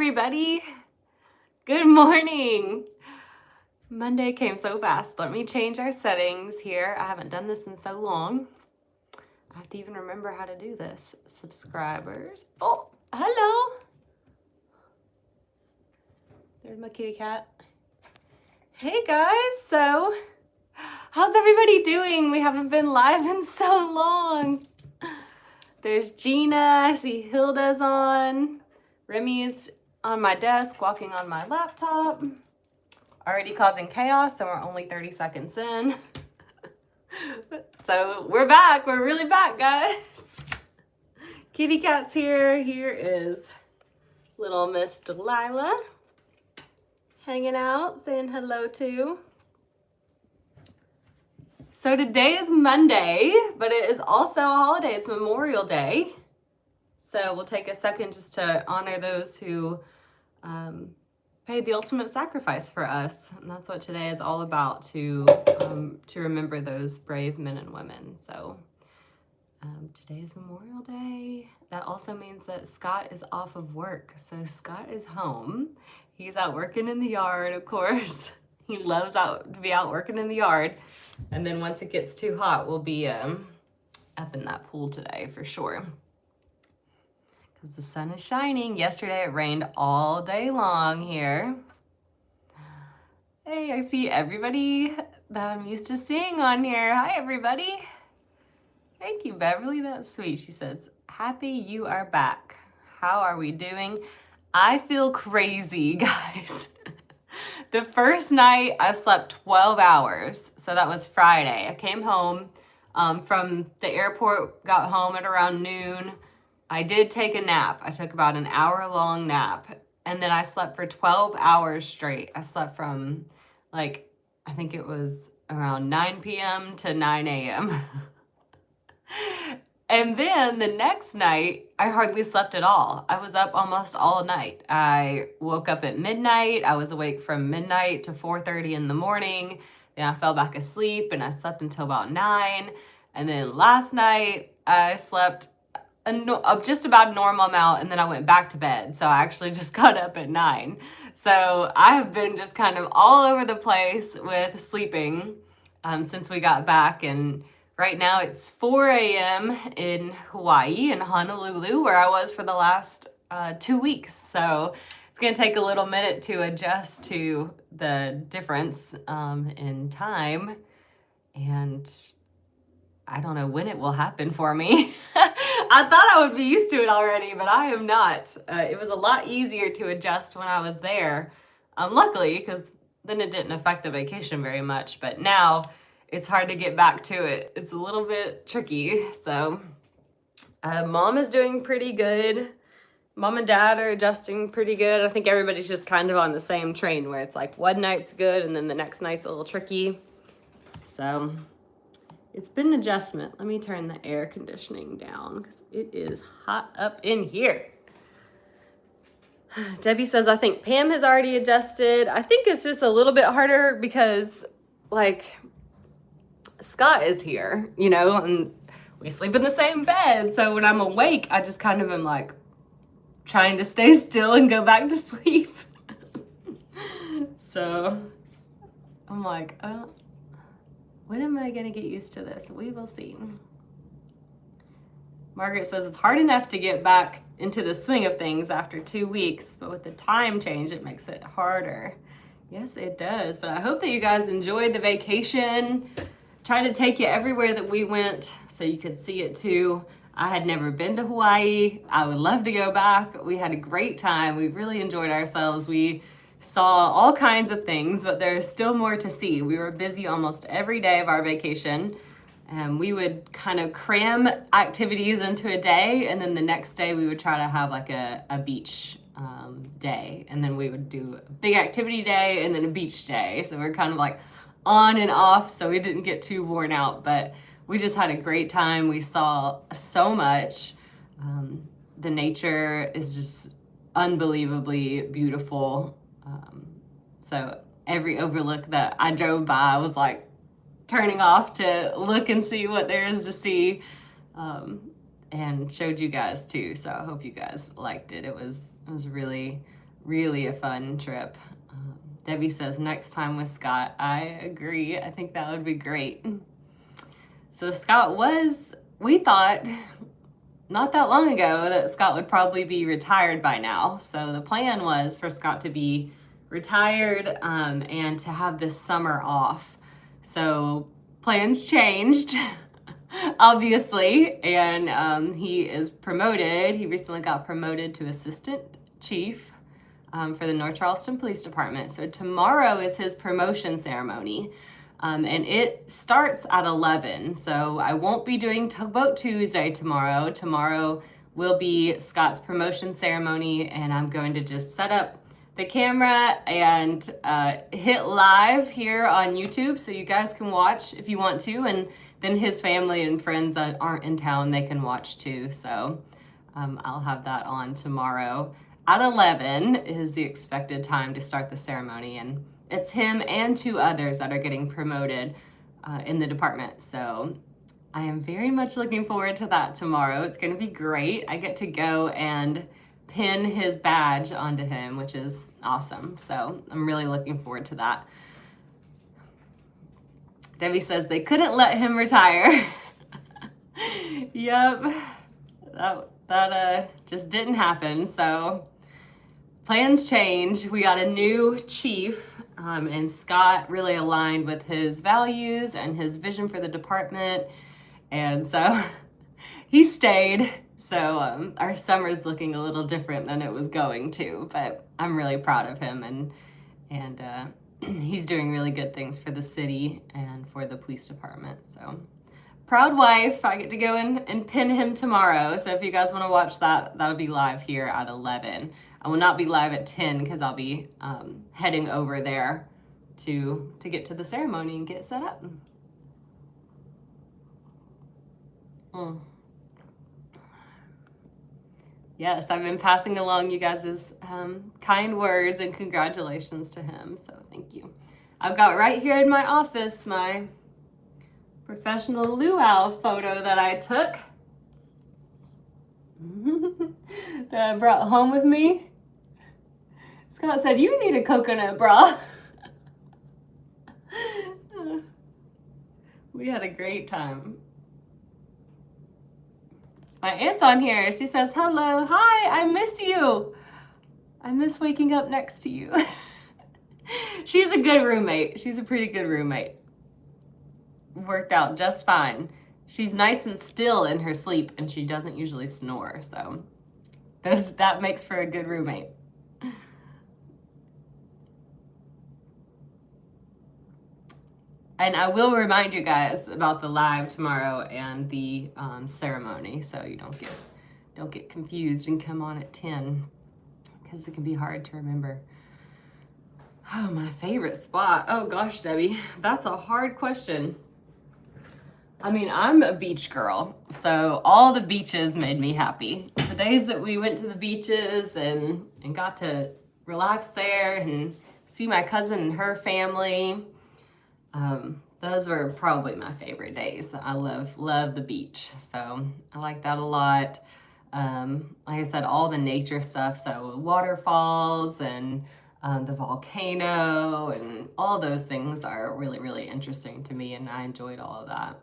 everybody. Good morning. Monday came so fast. Let me change our settings here. I haven't done this in so long. I have to even remember how to do this. Subscribers. Oh, hello. There's my kitty cat. Hey guys, so how's everybody doing? We haven't been live in so long. There's Gina, I see Hilda's on. Remy's on my desk, walking on my laptop. Already causing chaos, so we're only 30 seconds in. So we're back, we're really back, guys. Kitty cat's here. Here is little Miss Delilah. Hanging out, saying hello too. So today is Monday, but it is also a holiday. It's Memorial Day. So we'll take a second just to honor those who paid the ultimate sacrifice for us. And that's what today is all about, to remember those brave men and women. So today is Memorial Day. That also means that Scott is off of work. So Scott is home. He's out working in the yard, of course. He loves to be out working in the yard. And then once it gets too hot, we'll be up in that pool today for sure. Because the sun is shining. Yesterday it rained all day long here. Hey, I see everybody that I'm used to seeing on here. Hi, everybody. Thank you, Beverly. That's sweet. She says, happy you are back. How are we doing? I feel crazy, guys. The first night I slept 12 hours. So that was Friday. I came home from the airport, got home at around noon. I did take a nap. I took about an hour-long nap. And then I slept for 12 hours straight. I slept from, I think it was around 9 p.m. to 9 a.m. And then the next night, I hardly slept at all. I was up almost all night. I woke up at midnight. I was awake from midnight to 4:30 in the morning. Then I fell back asleep and I slept until about 9. And then last night, I slept just about a normal amount, and then I went back to bed. So I actually just got up at 9. So I have been just kind of all over the place with sleeping since we got back. And right now it's 4 a.m. in Hawaii, in Honolulu, where I was for the last 2 weeks. So it's gonna take a little minute to adjust to the difference in time. And I don't know when it will happen for me. I thought I would be used to it already, but I am not. It was a lot easier to adjust when I was there, luckily, because then it didn't affect the vacation very much. But now it's hard to get back to it. It's a little bit tricky. So Mom is doing pretty good. Mom and Dad are adjusting pretty good. I think everybody's just kind of on the same train where it's like one night's good and then the next night's a little tricky. So it's been an adjustment. Let me turn the air conditioning down because it is hot up in here. Debbie says, I think Pam has already adjusted. I think it's just a little bit harder because, Scott is here, and we sleep in the same bed. So when I'm awake, I just kind of am trying to stay still and go back to sleep. So I'm when am I gonna get used to this? We will see. Margaret says it's hard enough to get back into the swing of things after 2 weeks, but with the time change, it makes it harder. Yes, it does. But I hope that you guys enjoyed the vacation. Tried to take you everywhere that we went so you could see it too. I had never been to Hawaii. I would love to go back. We had a great time. We really enjoyed ourselves. We saw all kinds of things, but there's still more to see. We were busy almost every day of our vacation, and we would kind of cram activities into a day, and then the next day we would try to have a beach day, and then we would do a big activity day and then a beach day. So we're kind of on and off, so we didn't get too worn out, but we just had a great time. We saw so much. The nature is just unbelievably beautiful. So every overlook that I drove by, I was turning off to look and see what there is to see, and showed you guys too. So I hope you guys liked it. It was really, really a fun trip. Debbie says next time with Scott. I agree. I think that would be great. So Scott we thought not that long ago that Scott would probably be retired by now. So the plan was for Scott to be retired and to have this summer off. So plans changed, obviously, and he is promoted. He recently got promoted to assistant chief for the North Charleston Police Department. So tomorrow is his promotion ceremony. And it starts at 11, so I won't be doing Tugboat Tuesday tomorrow. Tomorrow will be Scott's promotion ceremony, and I'm going to just set up the camera and hit live here on YouTube so you guys can watch if you want to, and then his family and friends that aren't in town, they can watch too. So I'll have that on tomorrow. At 11 is the expected time to start the ceremony, and it's him and 2 others that are getting promoted in the department. So I am very much looking forward to that tomorrow. It's going to be great. I get to go and pin his badge onto him, which is awesome. So I'm really looking forward to that. Debbie says they couldn't let him retire. Yep, that just didn't happen. So plans change. We got a new chief. And Scott really aligned with his values and his vision for the department. And so he stayed. So our summer's looking a little different than it was going to, but I'm really proud of him, and he's doing really good things for the city and for the police department. So proud wife. I get to go in and pin him tomorrow. So if you guys want to watch that, that'll be live here at 11. I will not be live at 10 because I'll be heading over there to get to the ceremony and get set up. Yes, I've been passing along you guys' kind words and congratulations to him, so thank you. I've got right here in my office my professional luau photo that I took. That I brought home with me. Scott said, "You need a coconut bra." We had a great time. My aunt's on here. She says, "Hello, hi, I miss you. I miss waking up next to you." She's a good roommate. She's a pretty good roommate. Worked out just fine. She's nice and still in her sleep, and she doesn't usually snore, so that makes for a good roommate. And I will remind you guys about the live tomorrow and the ceremony, so you don't get confused and come on at 10, because it can be hard to remember. Oh, my favorite spot. Oh gosh, Debbie, that's a hard question. I mean, I'm a beach girl, so all the beaches made me happy. The days that we went to the beaches and got to relax there and see my cousin and her family, those were probably my favorite days. I love the beach, so I like that a lot. Like I said, all the nature stuff, so waterfalls and the volcano and all those things are really, really interesting to me, and I enjoyed all of that.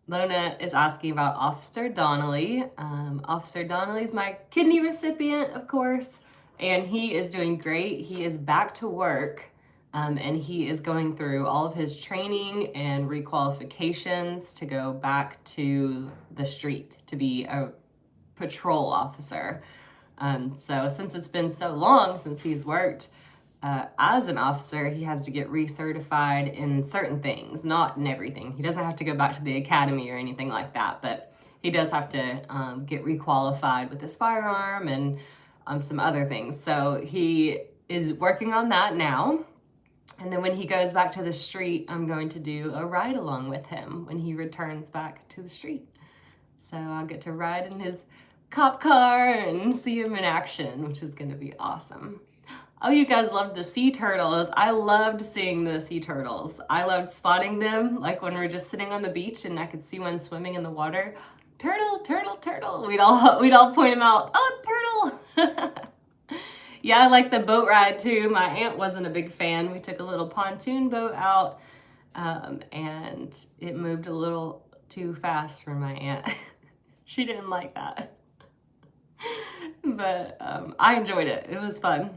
Lona is asking about Officer Donnie. Officer Donnie is my kidney recipient, of course, and he is doing great. He is back to work, and he is going through all of his training and requalifications to go back to the street to be a patrol officer. So since it's been so long since he's worked as an officer, he has to get recertified in certain things, not in everything. He doesn't have to go back to the academy or anything like that, but he does have to get requalified with his firearm and some other things. So he is working on that now. And then when he goes back to the street, I'm going to do a ride along with him when he returns back to the street. So I'll get to ride in his cop car and see him in action, which is going to be awesome. Oh, you guys loved the sea turtles. I loved seeing the sea turtles. I loved spotting them, like when we were just sitting on the beach and I could see one swimming in the water. Turtle, turtle, turtle. We'd all point them out. Oh, turtle. Yeah, I like the boat ride too. My aunt wasn't a big fan. We took a little pontoon boat out, and it moved a little too fast for my aunt. She didn't like that. But I enjoyed it. It was fun.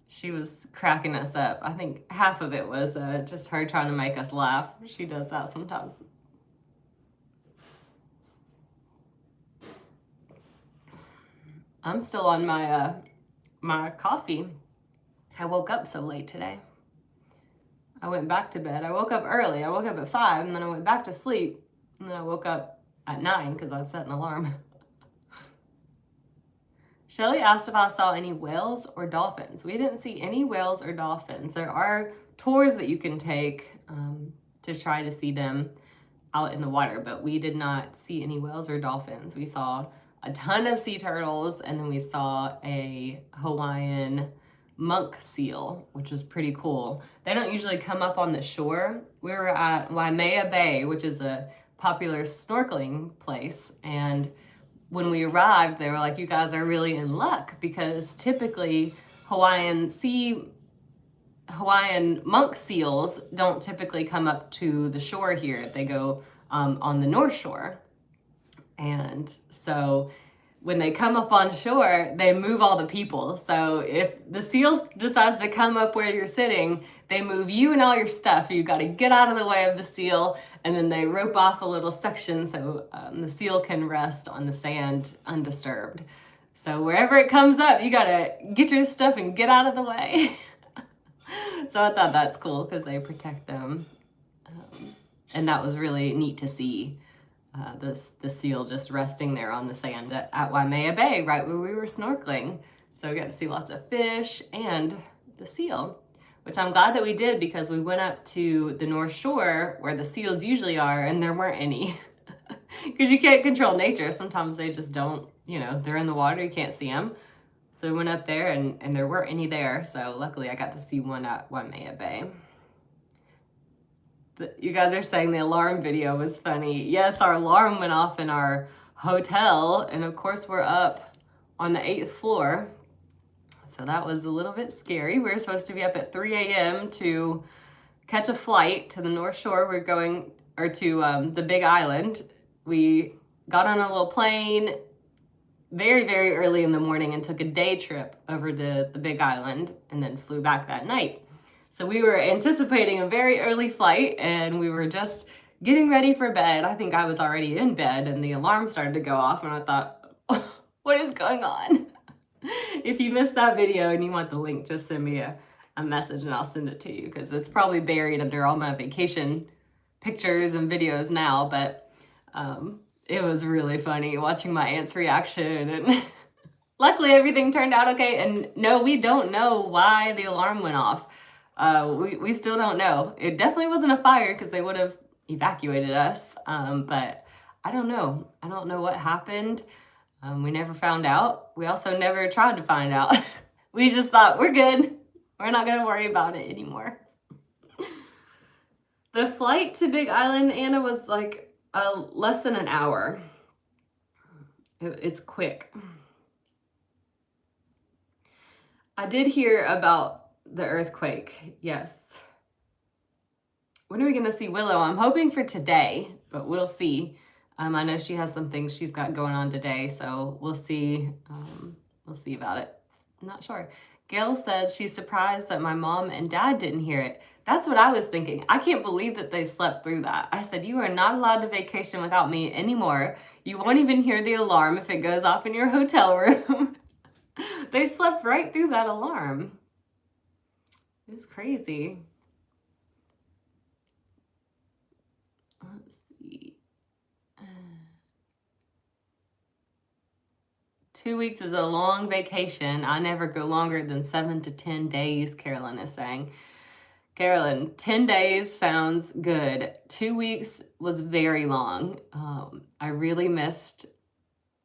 She was cracking us up. I think half of it was just her trying to make us laugh. She does that sometimes. I'm still on my my coffee. I woke up so late today. I went back to bed. I woke up early. I woke up at 5 and then I went back to sleep. And then I woke up at 9 because I set an alarm. Shelly asked if I saw any whales or dolphins. We didn't see any whales or dolphins. There are tours that you can take to try to see them out in the water, but we did not see any whales or dolphins. We saw a ton of sea turtles, and then we saw a Hawaiian monk seal, which was pretty cool. They don't usually come up on the shore. We were at Waimea Bay, which is a popular snorkeling place, and when we arrived, they were like, you guys are really in luck because typically Hawaiian monk seals don't typically come up to the shore here. They go on the North Shore. And so when they come up on shore, they move all the people. So if the seal decides to come up where you're sitting, they move you and all your stuff. You got to get out of the way of the seal, and then they rope off a little section so the seal can rest on the sand undisturbed. So wherever it comes up, you got to get your stuff and get out of the way. So I thought that's cool because they protect them. And that was really neat to see. The seal just resting there on the sand at Waimea Bay, right where we were snorkeling. So we got to see lots of fish and the seal, which I'm glad that we did because we went up to the North Shore where the seals usually are, and there weren't any. Because you can't control nature. Sometimes they just don't, they're in the water, you can't see them. So we went up there and there weren't any there. So luckily I got to see one at Waimea Bay. You guys are saying the alarm video was funny. Yes, our alarm went off in our hotel, and of course we're up on the 8th floor. So that was a little bit scary. We were supposed to be up at 3 a.m. to catch a flight to the North Shore. We're going, or to the Big Island. We got on a little plane very, very early in the morning and took a day trip over to the Big Island and then flew back that night. So we were anticipating a very early flight and we were just getting ready for bed. I think I was already in bed and the alarm started to go off and I thought, oh, what is going on? If you missed that video and you want the link, just send me a message and I'll send it to you because it's probably buried under all my vacation pictures and videos now, but it was really funny watching my aunt's reaction and luckily everything turned out okay. And no, we don't know why the alarm went off. We still don't know. It definitely wasn't a fire because they would have evacuated us. But I don't know. I don't know what happened. We never found out. We also never tried to find out. We just thought, we're good. We're not going to worry about it anymore. The flight to Big Island, Anna, was like less than an hour. It's quick. I did hear about the earthquake, yes. When are we going to see Willow? I'm hoping for today, but we'll see. I know she has some things she's got going on today, so we'll see. We'll see about it. I'm not sure. Gail said she's surprised that my mom and dad didn't hear it. That's what I was thinking. I can't believe that they slept through that. I said, you are not allowed to vacation without me anymore. You won't even hear the alarm if it goes off in your hotel room. They slept right through that alarm. It's crazy. Let's see. 2 weeks is a long vacation. I never go longer than 7 to 10 days, Carolyn is saying. Carolyn, 10 days sounds good. 2 weeks was very long. I really missed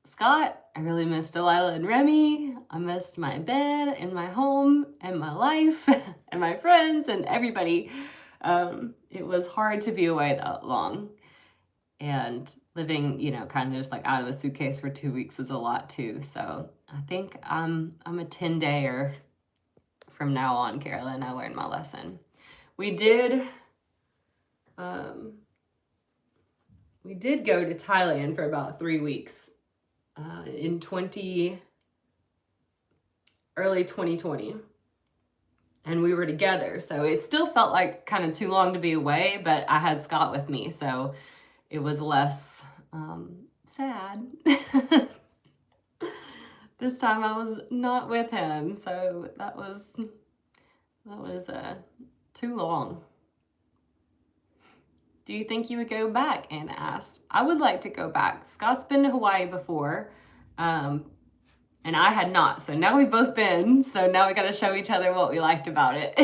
Scott. I really missed Delilah and Remy. I missed my bed and my home and my life and my friends and everybody. It was hard to be away that long. And living, you know, kind of just like out of a suitcase for 2 weeks is a lot too. So I think I'm a 10-dayer from now on, Carolyn. I learned my lesson. We did go to Thailand for about 3 weeks in early 2020. And we were together. So it still felt like kind of too long to be away, but I had Scott with me. So it was less sad. This time I was not with him. So that was too long. Do you think you would go back? Anna asked. I would like to go back. Scott's been to Hawaii before. And I had not. So now we've both been. So now we got to show each other what we liked about it.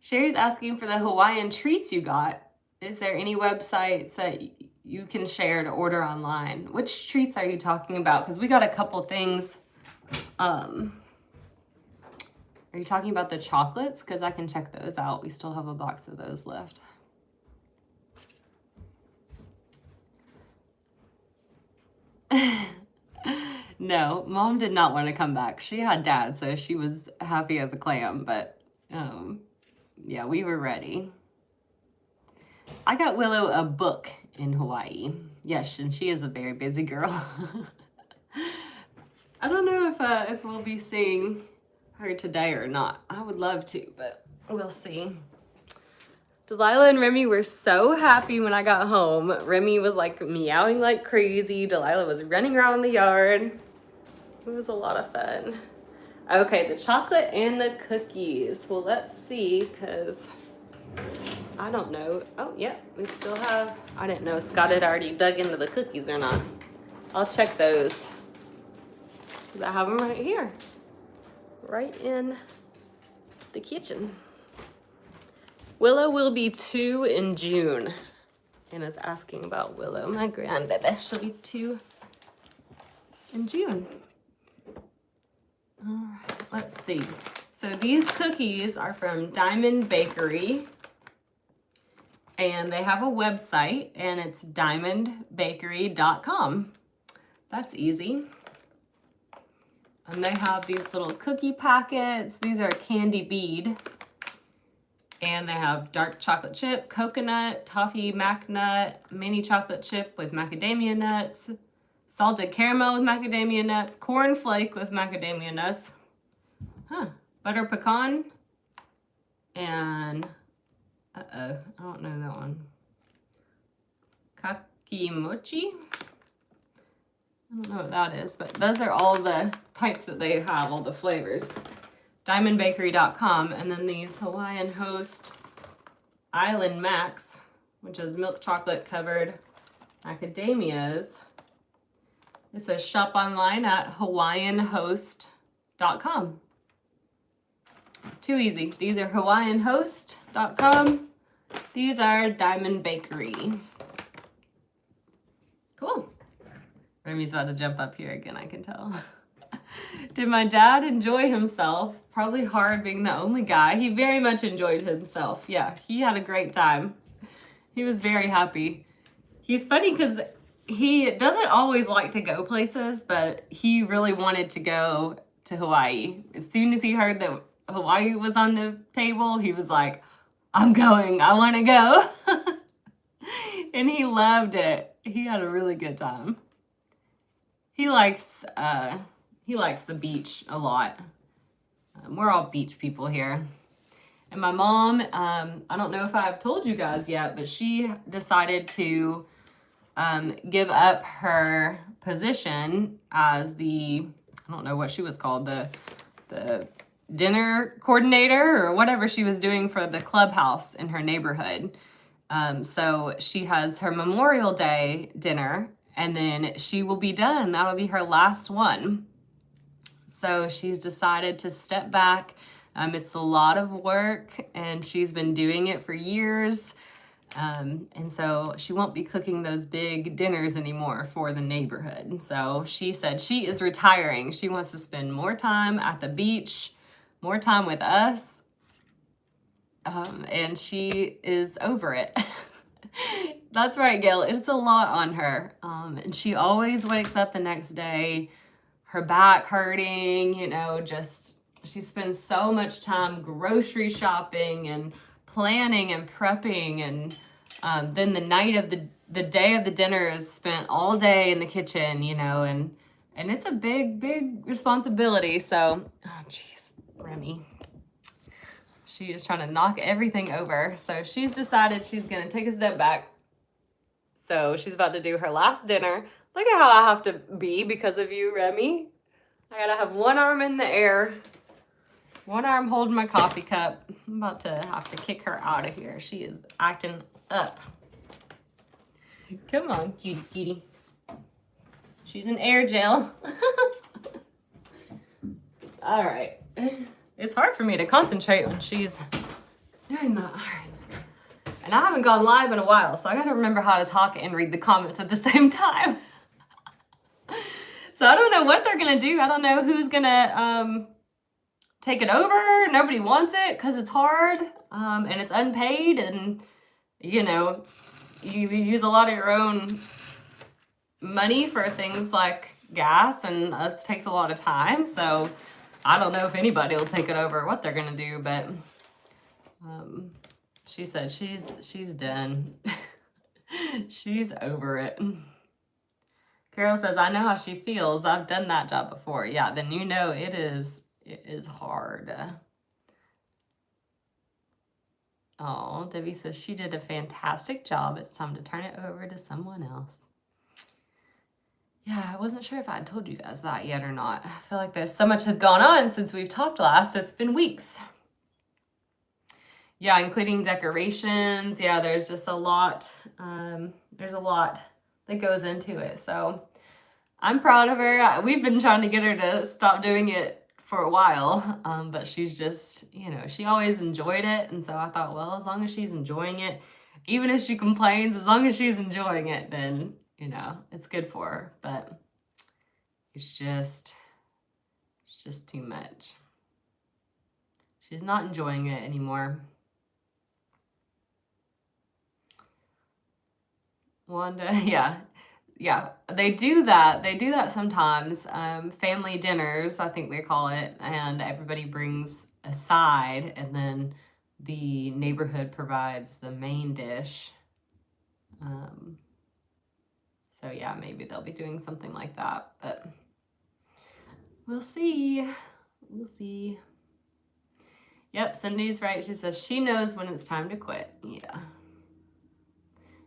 Sherry's asking for the Hawaiian treats you got. Is there any websites that you can share to order online? Which treats are you talking about? Because we got a couple things. Are you talking about the chocolates? Because I can check those out. We still have a box of those left. No, Mom did not want to come back. She had Dad, so she was happy as a clam, but yeah, we were ready. I got Willow a book in Hawaii. Yes, and she is a very busy girl. I don't know if we'll be seeing her today or not. I would love to, but we'll see. Delilah and Remy were so happy when I got home. Remy was like meowing like crazy. Delilah was running around the yard. It was a lot of fun. Okay, the chocolate and the cookies. Well, let's see, because I don't know. Oh, yeah, we still have, I didn't know Scott had already dug into the cookies or not. I'll check those. I have them right here, right in the kitchen. Willow will be 2 in June. Anna's asking about Willow, my grandbaby. She'll be 2 in June. All right, let's see. So these cookies are from Diamond Bakery. And they have a website, and it's diamondbakery.com. That's easy. And they have these little cookie packets. These are candy bead. And they have dark chocolate chip, coconut, toffee, mac nut, mini chocolate chip with macadamia nuts, salted caramel with macadamia nuts, corn flake with macadamia nuts, butter pecan, and, I don't know that one, kakimochi. I don't know what that is, but those are all the types that they have, all the flavors. Diamondbakery.com, and then these Hawaiian Host Island Max, which is milk chocolate covered macadamias. It says shop online at hawaiianhost.com. Too easy. These are hawaiianhost.com. These are Diamond Bakery. Cool. Remy's about to jump up here again, I can tell. Did my dad enjoy himself? Probably hard being the only guy. He very much enjoyed himself. Yeah, he had a great time. He was very happy. He's funny because he doesn't always like to go places, but he really wanted to go to Hawaii. As soon as he heard that Hawaii was on the table, he was like, I'm going, I want to go. And he loved it. He had a really good time. He likes the beach a lot. We're all beach people here. And my mom, I don't know if I've told you guys yet, but she decided to give up her position as the, I don't know what she was called, the dinner coordinator or whatever she was doing for the clubhouse in her neighborhood. So she has her Memorial Day dinner, and then she will be done. That'll be her last one. So she's decided to step back. It's a lot of work, and she's been doing it for years. And so she won't be cooking those big dinners anymore for the neighborhood. So she said she is retiring. She wants to spend more time at the beach, more time with us. and she is over it. That's right, Gail. It's a lot on her. And she always wakes up the next day, her back hurting, just she spends so much time grocery shopping and planning and prepping. And then the night of the day of the dinner is spent all day in the kitchen, and it's a big, big responsibility. So, oh, geez, Remy. She is trying to knock everything over. So she's decided she's going to take a step back. So she's about to do her last dinner. Look at how I have to be because of you, Remy. I got to have one arm in the air, one arm holding my coffee cup. I'm about to have to kick her out of here. She is acting up. Come on, cutie, cutie. She's in air jail. All right. It's hard for me to concentrate when she's doing that. And I haven't gone live in a while, so I gotta remember how to talk and read the comments at the same time. So I don't know what they're gonna do. I don't know who's gonna take it over. Nobody wants it because it's hard, and it's unpaid, and you use a lot of your own money for things like gas, and it takes a lot of time. So I don't know if anybody will take it over or what they're gonna do, but she said she's done. She's over it. Carol says, I know how she feels. I've done that job before. Yeah, then it is hard. Oh, Debbie says she did a fantastic job. It's time to turn it over to someone else. Yeah, I wasn't sure if I had told you guys that yet or not. I feel like there's so much has gone on since we've talked last. It's been weeks. Yeah, including decorations. Yeah, there's just a lot. There's a lot that goes into it. So I'm proud of her. We've been trying to get her to stop doing it for a while, but she's just, she always enjoyed it. And so I thought, well, as long as she's enjoying it, even if she complains, as long as she's enjoying it, then it's good for her. But it's just too much. She's not enjoying it anymore. Wanda, yeah, they do that. They do that sometimes. Family dinners, I think they call it, and everybody brings a side, and then the neighborhood provides the main dish. So yeah, maybe they'll be doing something like that, but we'll see. We'll see. Yep, Cindy's right. She says she knows when it's time to quit. Yeah.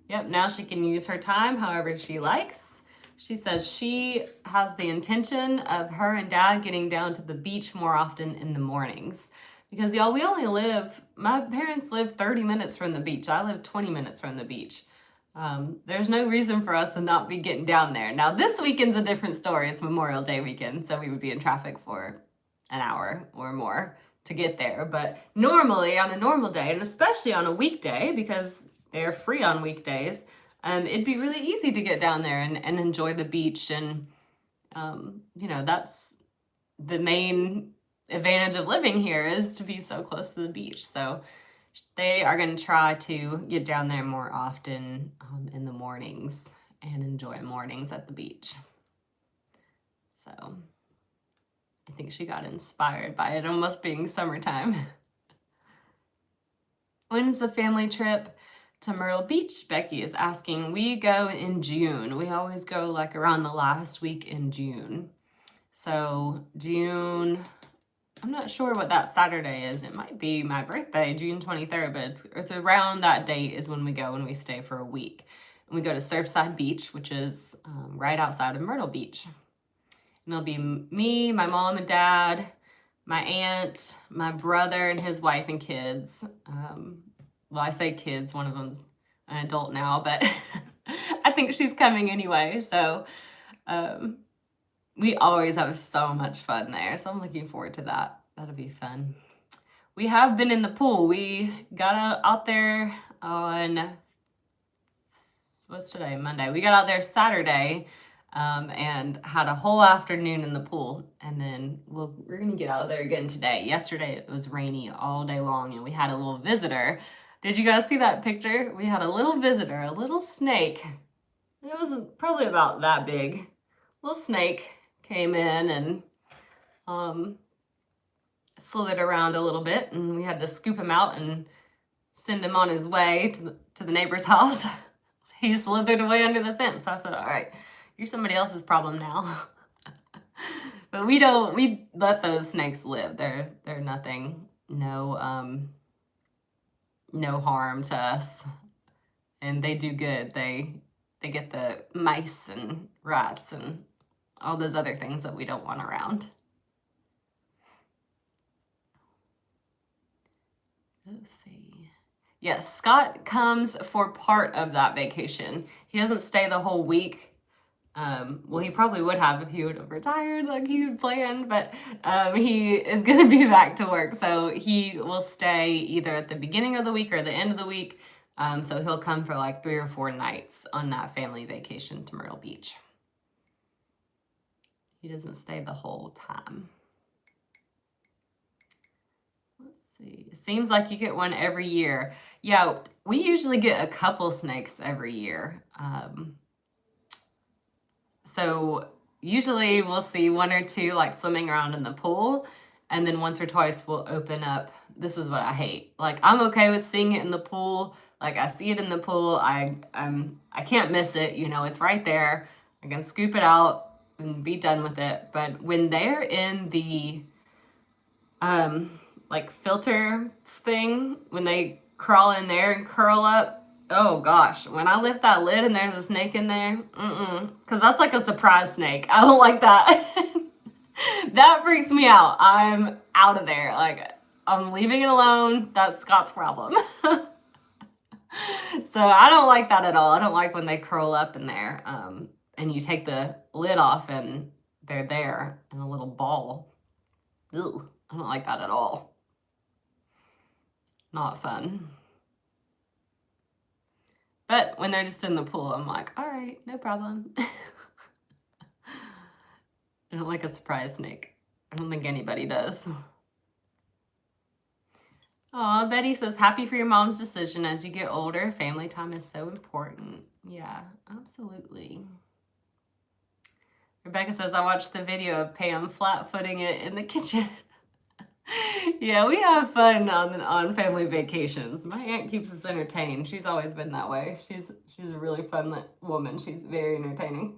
Yep, now she can use her time however she likes. She says she has the intention of her and Dad getting down to the beach more often in the mornings. Because y'all, my parents live 30 minutes from the beach. I live 20 minutes from the beach. There's no reason for us to not be getting down there. Now, this weekend's a different story. It's Memorial Day weekend, so we would be in traffic for an hour or more to get there. But normally, on a normal day, and especially on a weekday, because they're free on weekdays, it'd be really easy to get down there and enjoy the beach. And, that's the main advantage of living here, is to be so close to the beach. So they are going to try to get down there more often in the mornings and enjoy mornings at the beach. So I think she got inspired by it almost being summertime. When's the family trip to Myrtle Beach? Becky is asking. We go in June. We always go like around the last week in June. So June, I'm not sure what that Saturday is. It might be my birthday, June 23rd, but it's around that date is when we go, and we stay for a week. And we go to Surfside Beach, which is right outside of Myrtle Beach. And it'll be me, my mom and dad, my aunt, my brother and his wife and kids. Well, I say kids, one of them's an adult now, but I think she's coming anyway. So we always have so much fun there. So I'm looking forward to that. That'll be fun. We have been in the pool. We got out there on, what's today? Monday. We got out there Saturday. and had a whole afternoon in the pool. And then we're gonna get out of there again today. Yesterday it was rainy all day long and we had a little visitor. Did you guys see that picture? We had a little visitor, a little snake. It was probably about that big. Little snake came in and slithered around a little bit, and we had to scoop him out and send him on his way to the neighbor's house. He slithered away under the fence. I said, all right, you're somebody else's problem now. But we let those snakes live. They're nothing, no harm to us. And they do good. They get the mice and rats and all those other things that we don't want around. Let's see. Yes, Scott comes for part of that vacation. He doesn't stay the whole week. Well, he probably would have if he would have retired like he had planned, but he is going to be back to work. So he will stay either at the beginning of the week or the end of the week. So he'll come for like 3 or 4 nights on that family vacation to Myrtle Beach. He doesn't stay the whole time. Let's see. It seems like you get one every year. Yeah, we usually get a couple snakes every year. So usually we'll see 1 or 2 like swimming around in the pool, and then once or twice we'll open up. This is what I hate. Like, I'm okay with seeing it in the pool. Like, I see it in the pool. I can't miss it. You know, it's right there. I can scoop it out and be done with it. But when they're in the like filter thing, when they crawl in there and curl up, oh gosh, when I lift that lid and there's a snake in there, because that's like a surprise snake. I don't like that. That freaks me out. I'm out of there. Like, I'm leaving it alone. That's Scott's problem. So I don't like that at all. I don't like when they curl up in there, and you take the lid off and they're there in a little ball. Ew, I don't like that at all. Not fun. But when they're just in the pool, I'm like, all right, no problem. I don't like a surprise snake. I don't think anybody does. Aw, Betty says, happy for your mom's decision. As you get older, family time is so important. Yeah, absolutely. Rebecca says, I watched the video of Pam flat-footing it in the kitchen. Yeah, we have fun on family vacations. My aunt keeps us entertained. She's always been that way. She's a really fun woman. She's very entertaining.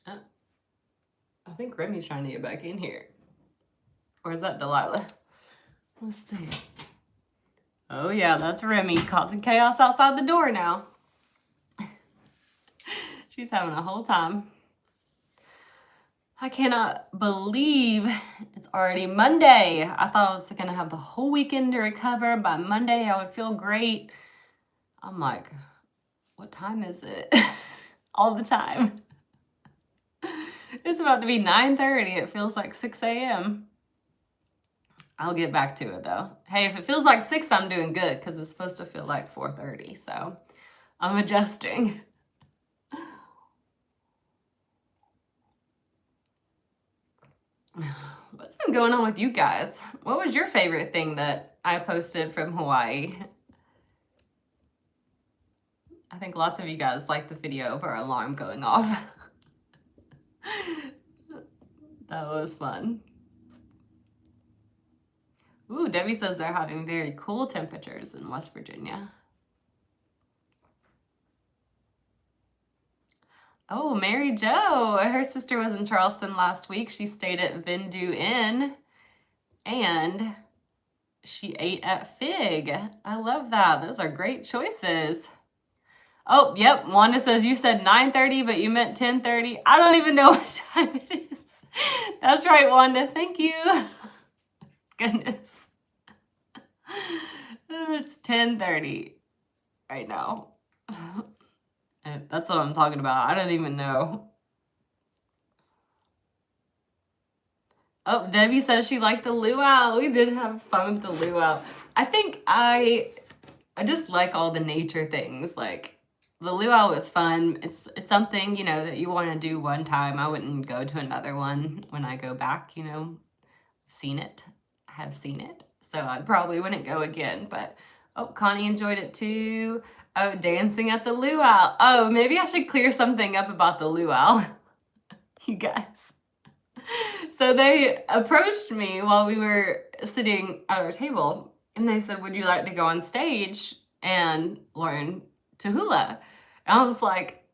I think Remy's trying to get back in here. Or is that Delilah? Let's see. Oh yeah, that's Remy causing chaos outside the door now. She's having a whole time. I cannot believe it's already Monday. I thought I was gonna have the whole weekend to recover. By Monday, I would feel great. I'm like, what time is it? All the time. It's about to be 9:30. It feels like 6 a.m. I'll get back to it though. Hey, if it feels like 6, I'm doing good because it's supposed to feel like 4:30. So I'm adjusting. What's been going on with you guys? What was your favorite thing that I posted from Hawaii? I think lots of you guys liked the video of our alarm going off. That was fun. Ooh, Debbie says they're having very cool temperatures in West Virginia. Oh, Mary Jo, her sister was in Charleston last week. She stayed at Vindu Inn and she ate at Fig. I love that. Those are great choices. Oh, yep. Wanda says you said 9:30, but you meant 10:30. I don't even know what time it is. That's right, Wanda. Thank you. Goodness. It's 10:30 right now. That's what I'm talking about. I don't even know. Oh, Debbie says she liked the luau. We did have fun with the luau. I think I I just like all the nature things. Like the luau was fun. It's something, you know, that you want to do one time. I wouldn't go to another one when I go back, you know. Seen it. I have seen it. So I probably wouldn't go again, but oh, Connie enjoyed it too. Oh, dancing at the luau. Oh, maybe I should clear something up about the luau. You guys. So they approached me while we were sitting at our table and they said, "Would you like to go on stage and learn to hula?" And I was like,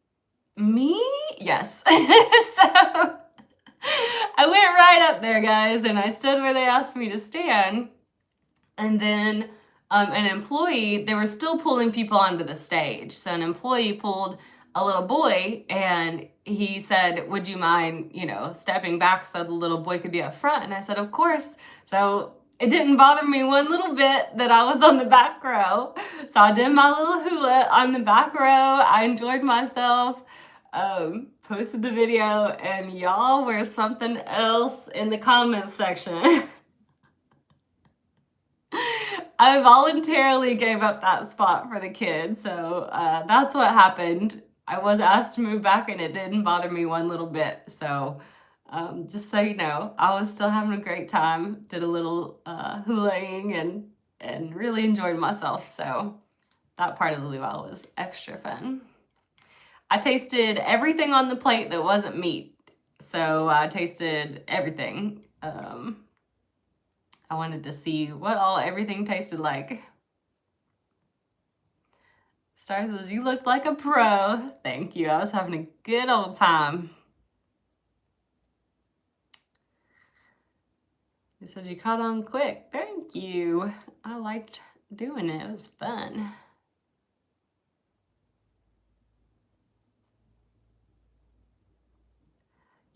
"Me? Yes." So I went right up there, guys, and I stood where they asked me to stand. And then an employee, they were still pulling people onto the stage. So an employee pulled a little boy and he said, "Would you mind, you know, stepping back so the little boy could be up front?" And I said, "Of course." So it didn't bother me one little bit that I was on the back row. So I did my little hula on the back row. I enjoyed myself. Posted the video, and y'all were something else in the comments section. I voluntarily gave up that spot for the kids, so that's what happened. I was asked to move back and it didn't bother me one little bit. So just so you know, I was still having a great time, did a little hulaing and really enjoyed myself. So that part of the luau was extra fun. I tasted everything on the plate that wasn't meat. So I tasted everything. I wanted to see what all everything tasted like. Star says, "You looked like a pro." Thank you. I was having a good old time. He said you caught on quick. Thank you. I liked doing it. It was fun.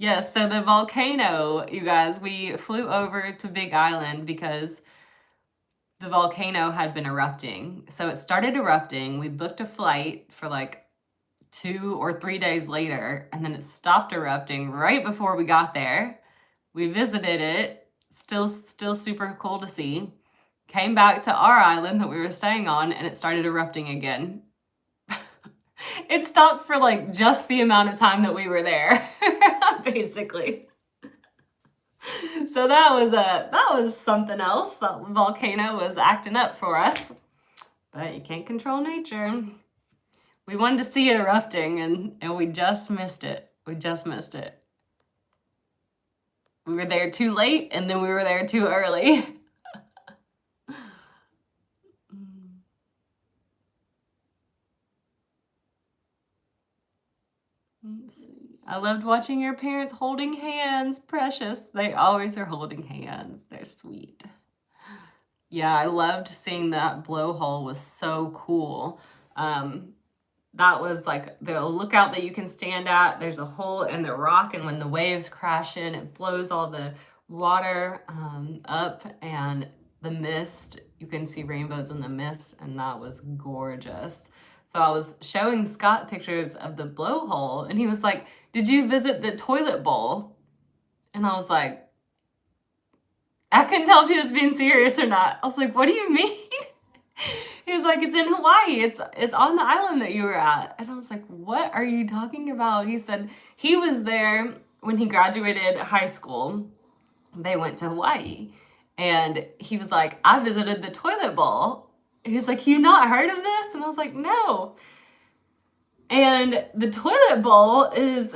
Yes, so the volcano, you guys, we flew over to Big Island because the volcano had been erupting. So it started erupting. We booked a flight for like 2 or 3 days later, and then it stopped erupting right before we got there. We visited it, still super cool to see. Came back to our island that we were staying on, and it started erupting again. It stopped for like just the amount of time that we were there, basically. So that was something else. That volcano was acting up for us, but you can't control nature. We wanted to see it erupting, and we just missed it. We just missed it. We were there too late, and then we were there too early. Let's see. I loved watching your parents holding hands. Precious. They always are holding hands. They're sweet. Yeah, I loved seeing that blowhole. Was so cool. That was like the lookout that you can stand at. There's a hole in the rock, and when the waves crash in, it blows all the water up, and the mist, you can see rainbows in the mist, and that was gorgeous. So I was showing Scott pictures of the blowhole, and he was like, "Did you visit the toilet bowl?" And I was like, I couldn't tell if he was being serious or not. I was like, "What do you mean?" He was like, "It's in Hawaii. It's on the island that you were at." And I was like, "What are you talking about?" He said he was there when he graduated high school. They went to Hawaii. And he was like, "I visited the toilet bowl." He's like, "You not heard of this?" And I was like, "No." And the toilet bowl is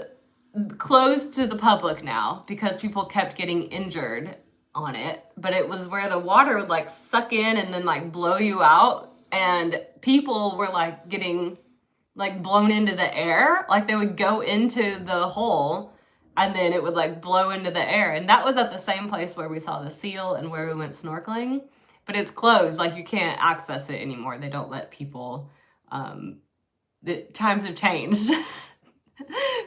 closed to the public now because people kept getting injured on it. But it was where the water would like suck in and then like blow you out. And people were like getting like blown into the air. Like they would go into the hole and then it would like blow into the air. And that was at the same place where we saw the seal and where we went snorkeling. But it's closed. Like you can't access it anymore. They don't let people, the times have changed.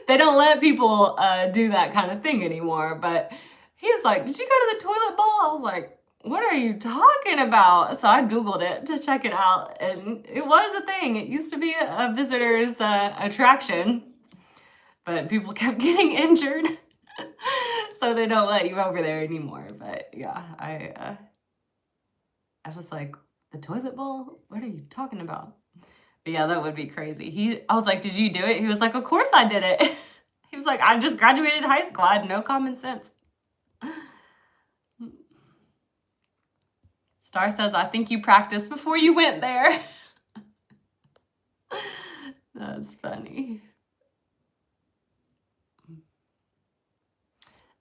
They don't let people do that kind of thing anymore. But he was like, "Did you go to the toilet bowl?" I was like, "What are you talking about?" So I Googled it to check it out, and it was a thing. It used to be a visitor's attraction, but people kept getting injured. So they don't let you over there anymore. But yeah, I was like, The toilet bowl? What are you talking about? But yeah, that would be crazy. I was like, did you do it? He was like, of course I did it. He was like, I just graduated high school. I had no common sense. Star says, I think you practiced before you went there. That's funny.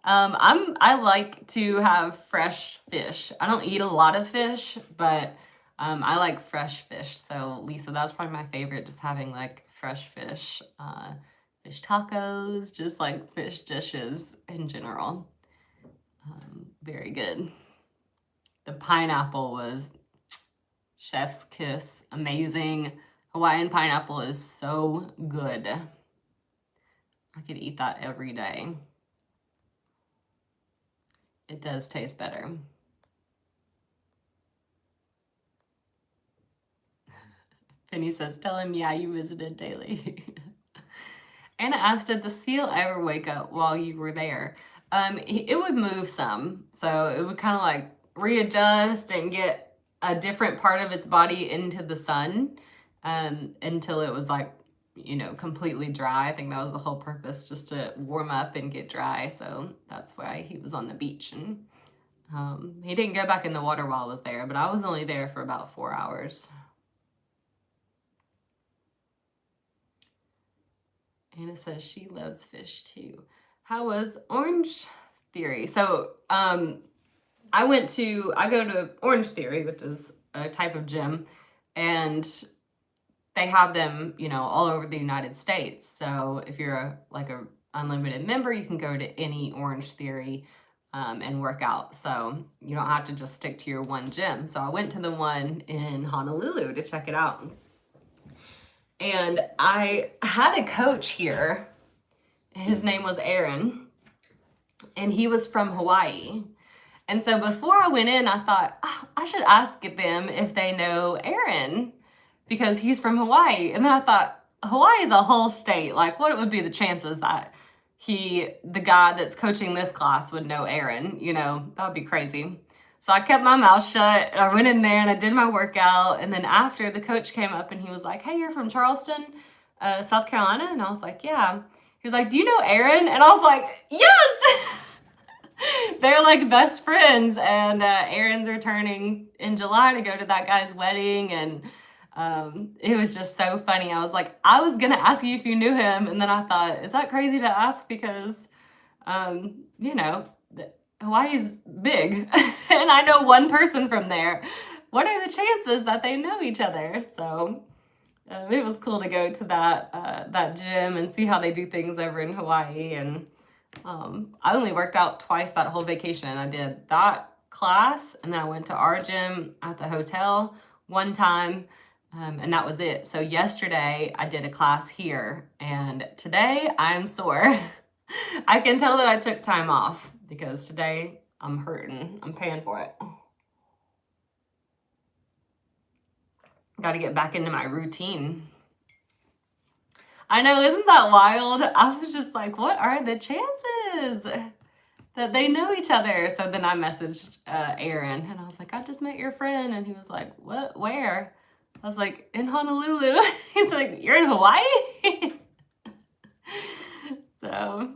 I like to have fresh fish. I don't eat a lot of fish, but I like fresh fish. So Lisa, that's probably my favorite, just having like fresh fish, fish tacos, just like fish dishes in general. Very good. The pineapple was chef's kiss, amazing. Hawaiian pineapple is so good. I could eat that every day. It does taste better. Penny says, tell him, yeah, you visited daily. Anna asked, did the seal ever wake up while you were there? It would move some. So it would kind of like readjust and get a different part of its body into the sun until it was like, you know, completely dry. I think that was the whole purpose, just to warm up and get dry. So that's why he was on the beach. And he didn't go back in the water while I was there, but I was only there for about 4 hours. Anna says she loves fish too. How was Orange Theory? So I go to Orange Theory, which is a type of gym, and they have them, you know, all over the United States. So if you're like a unlimited member, you can go to any Orange Theory and work out. So you don't have to just stick to your one gym. So I went to the one in Honolulu to check it out. And I had a coach here. His name was Aaron, and he was from Hawaii. And so before I went in, I thought, oh, I should ask them if they know Aaron because he's from Hawaii. And then I thought, Hawaii is a whole state. Like, what would be the chances that the guy that's coaching this class would know Aaron? You know, that would be crazy. So I kept my mouth shut and I went in there and I did my workout. And then after, the coach came up and he was like, hey, you're from Charleston, South Carolina? And I was like, yeah. He was like, do you know Aaron? And I was like, yes! They're like best friends. And Aaron's returning in July to go to that guy's wedding. And it was just so funny. I was like, I was going to ask you if you knew him. And then I thought, is that crazy to ask? Because, you know, Hawaii's big and I know one person from there. What are the chances that they know each other? So it was cool to go to that gym and see how they do things over in Hawaii. And I only worked out twice that whole vacation. I did that class and then I went to our gym at the hotel one time. And that was it. So yesterday I did a class here and today I'm sore. I can tell that I took time off because today I'm hurting. I'm paying for it. Got to get back into my routine. I know, isn't that wild? I was just like, what are the chances that they know each other? So then I messaged Aaron and I was like, I just met your friend. And he was like, what, where? I was like, in Honolulu. He's like, you're in Hawaii? So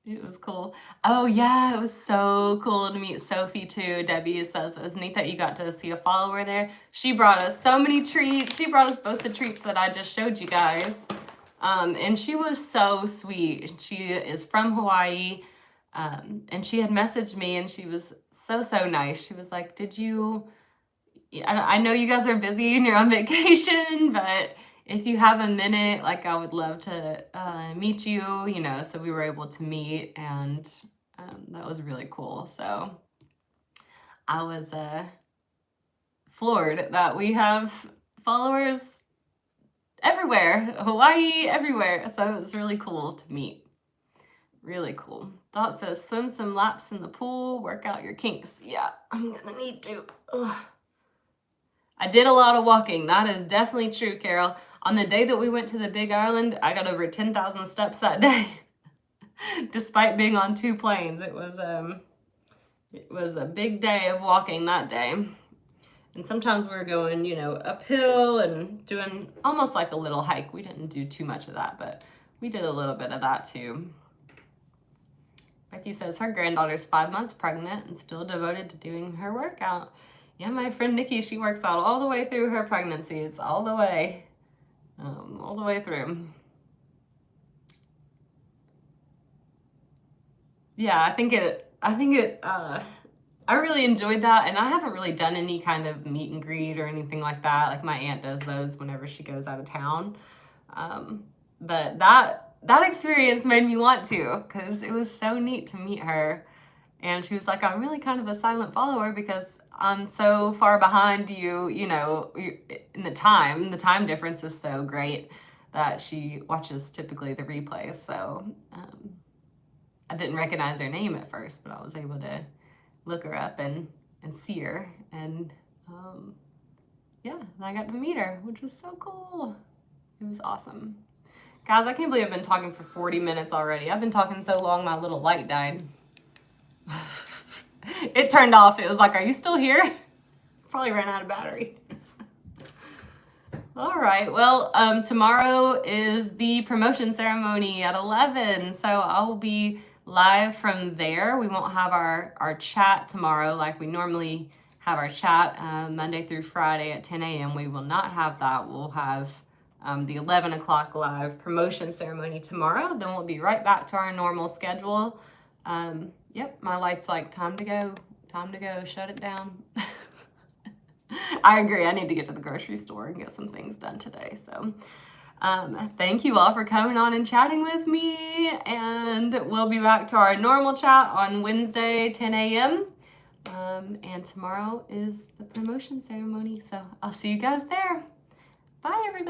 it was cool. Oh yeah, it was so cool to meet Sophie too. Debbie says it was neat that you got to see a follower there. She brought us so many treats. She brought us both the treats that I just showed you guys. And she was so sweet. She is from Hawaii. And she had messaged me and she was so nice. She was like, I know you guys are busy and you're on vacation, but if you have a minute, like I would love to meet you, you know, so we were able to meet and that was really cool. So I was floored that we have followers everywhere, Hawaii, everywhere. So it was really cool to meet. Really cool. Dot says, swim some laps in the pool, work out your kinks. Yeah, I'm gonna need to. Ugh. I did a lot of walking. That is definitely true, Carol. On the day that we went to the Big Island, I got over 10,000 steps that day. Despite being on 2 planes, it was a big day of walking that day. And And sometimes we were going, you know, uphill and doing almost like a little hike. We didn't do too much of that, but we did a little bit of that too. Becky says her granddaughter's 5 months pregnant and still devoted to doing her workout. Yeah, my friend Nikki, she works out all the way through her pregnancies, all the way through. Yeah, I really enjoyed that, and I haven't really done any kind of meet and greet or anything like that. Like my aunt does those whenever she goes out of town. But that experience made me want to, because it was so neat to meet her. And she was like, I'm really kind of a silent follower because I'm so far behind you, you know, in the time difference is so great that she watches typically the replays. So I didn't recognize her name at first, but I was able to look her up and see her. And yeah, and I got to meet her, which was so cool. It was awesome. Guys, I can't believe I've been talking for 40 minutes already. I've been talking so long, my little light died. It turned off. It was like, are you still here? Probably ran out of battery. All right, well, tomorrow is the promotion ceremony at 11, so I'll be live from there. We won't have our chat tomorrow like we normally have our chat Monday through Friday at 10 a.m. We will not have that. We'll have the 11 o'clock live promotion ceremony tomorrow. Then we'll be right back to our normal schedule. Yep, my light's like, time to go, shut it down. I agree, I need to get to the grocery store and get some things done today. So thank you all for coming on and chatting with me, and we'll be back to our normal chat on Wednesday, 10 a.m. And tomorrow is the promotion ceremony, so I'll see you guys there. Bye, everybody.